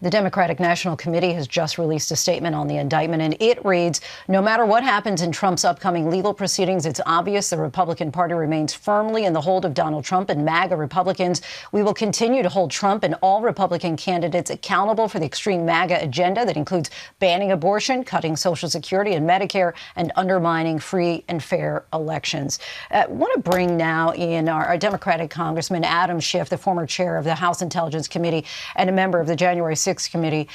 The Democratic National Committee has just released a statement on the indictment, and it reads, no matter what happens in Trump's upcoming legal proceedings, it's obvious the Republican Party remains firmly in the hold of Donald Trump and MAGA Republicans. We will continue to hold Trump and all Republican candidates accountable for the extreme MAGA agenda that includes banning abortion, cutting Social Security and Medicare, and undermining free and fair elections. I want to bring now in our Democratic Congressman Adam Schiff, the former chair of the House Intelligence Committee and a member of the January 6th Committee.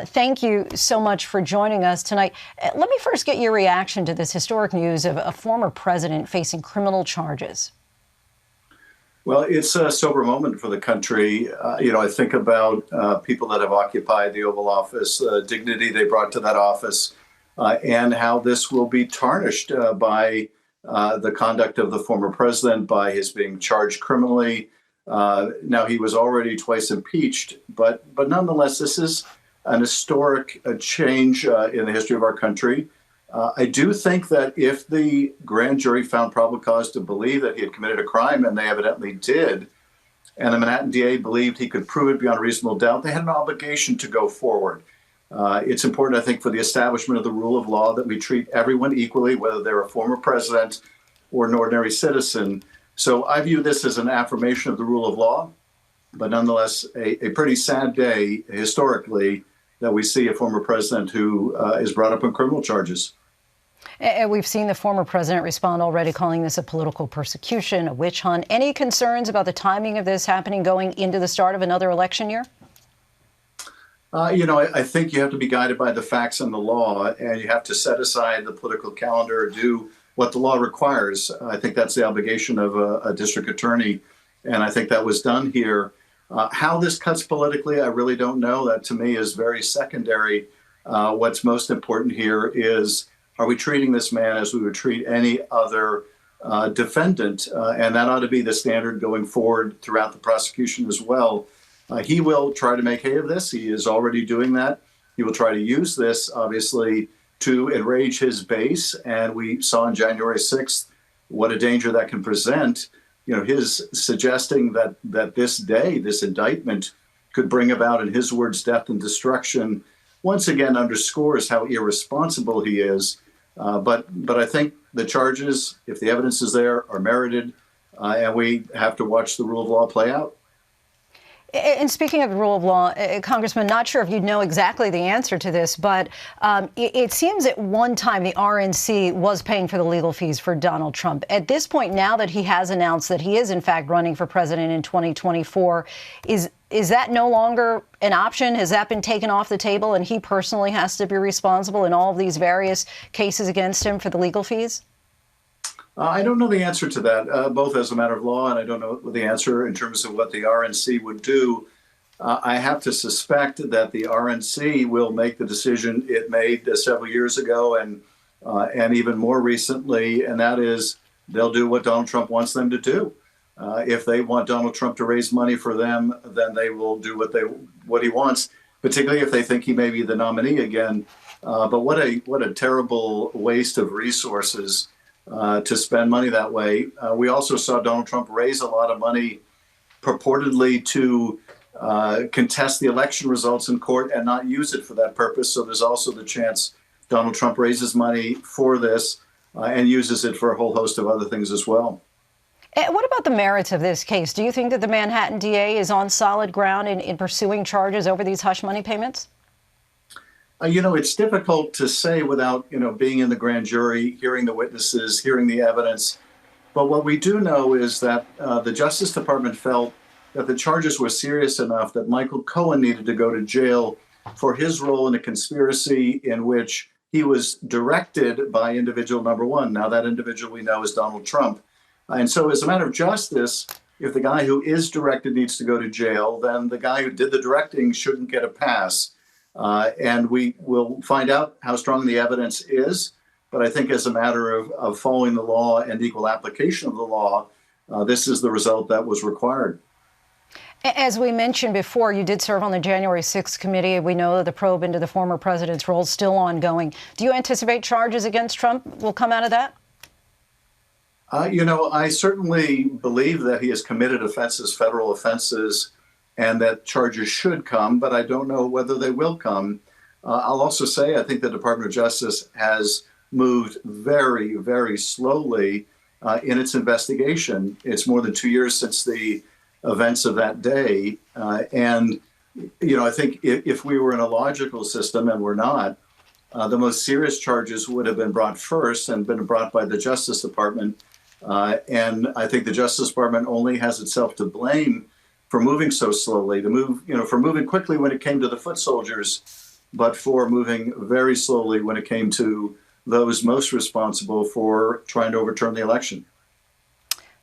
Thank you so much for joining us tonight. Let me first get your reaction to this historic news of a former president facing criminal charges. Well, it's a sober moment for the country. I think about people that have occupied the Oval Office, dignity they brought to that office, and how this will be tarnished by the conduct of the former president, by his being charged criminally. Now, he was already twice impeached, but nonetheless, this is an historic change in the history of our country. I do think that if the grand jury found probable cause to believe that he had committed a crime, and they evidently did, and the Manhattan DA believed he could prove it beyond reasonable doubt, they had an obligation to go forward. It's important, I think, for the establishment of the rule of law that we treat everyone equally, whether they're a former president or an ordinary citizen. So I view this as an affirmation of the rule of law, but nonetheless, a pretty sad day historically that we see a former president who is brought up on criminal charges. And we've seen the former president respond already, calling this a political persecution, a witch hunt. Any concerns about the timing of this happening going into the start of another election year? I think you have to be guided by the facts and the law, and you have to set aside the political calendar, do what the law requires. I think that's the obligation of a district attorney, and I think that was done here. How this cuts politically, I really don't know. That to me is very secondary. What's most important here is, are we treating this man as we would treat any other defendant? And that ought to be the standard going forward throughout the prosecution as well. He will try to make hay of this. He is already doing that. He will try to use this, obviously, to enrage his base. And we saw on January 6th what a danger that can present. His suggesting that this day, this indictment, could bring about, in his words, death and destruction, once again underscores how irresponsible he is. But I think the charges, if the evidence is there, are merited, and we have to watch the rule of law play out. And speaking of the rule of law, Congressman, not sure if you know exactly the answer to this, but it seems at one time the RNC was paying for the legal fees for Donald Trump. At this point, now that he has announced that he is, in fact, running for president in 2024, is that no longer an option? Has that been taken off the table and he personally has to be responsible in all of these various cases against him for the legal fees? I don't know the answer to that, both as a matter of law, and I don't know the answer in terms of what the RNC would do. I have to suspect that the RNC will make the decision it made several years ago and even more recently, and that is they'll do what Donald Trump wants them to do. If they want Donald Trump to raise money for them, then they will do what he wants, particularly if they think he may be the nominee again. But what a terrible waste of resources to spend money that way. We also saw Donald Trump raise a lot of money purportedly to contest the election results in court and not use it for that purpose. So there's also the chance Donald Trump raises money for this and uses it for a whole host of other things as well. What about the merits of this case? Do you think that the Manhattan DA is on solid ground in pursuing charges over these hush money payments? It's difficult to say without, being in the grand jury, hearing the witnesses, hearing the evidence. But what we do know is that the Justice Department felt that the charges were serious enough that Michael Cohen needed to go to jail for his role in a conspiracy in which he was directed by individual number one. Now, that individual we know is Donald Trump. And so as a matter of justice, if the guy who is directed needs to go to jail, then the guy who did the directing shouldn't get a pass. And we will find out how strong the evidence is. But I think as a matter of following the law and equal application of the law, this is the result that was required. As we mentioned before, you did serve on the January 6th committee. We know that the probe into the former president's role is still ongoing. Do you anticipate charges against Trump will come out of that? I certainly believe that he has committed offenses, federal offenses, and that charges should come, but I don't know whether they will come. I'll also say I think the Department of Justice has moved very, very slowly in its investigation. It's more than 2 years since the events of that day. And, you know, I think if we were in a logical system, and we're not, the most serious charges would have been brought first and been brought by the Justice Department. And I think the Justice Department only has itself to blame for moving so slowly, for moving quickly when it came to the foot soldiers, but for moving very slowly when it came to those most responsible for trying to overturn the election.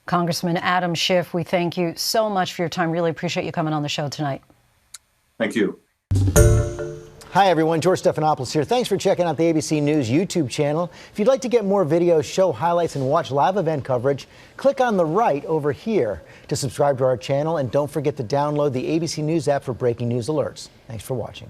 Congressman Adam Schiff, we thank you so much for your time. Really appreciate you coming on the show tonight. Thank you. Hi, everyone. George Stephanopoulos here. Thanks for checking out the ABC News YouTube channel. If you'd like to get more videos, show highlights, and watch live event coverage, click on the right over here to subscribe to our channel. And don't forget to download the ABC News app for breaking news alerts. Thanks for watching.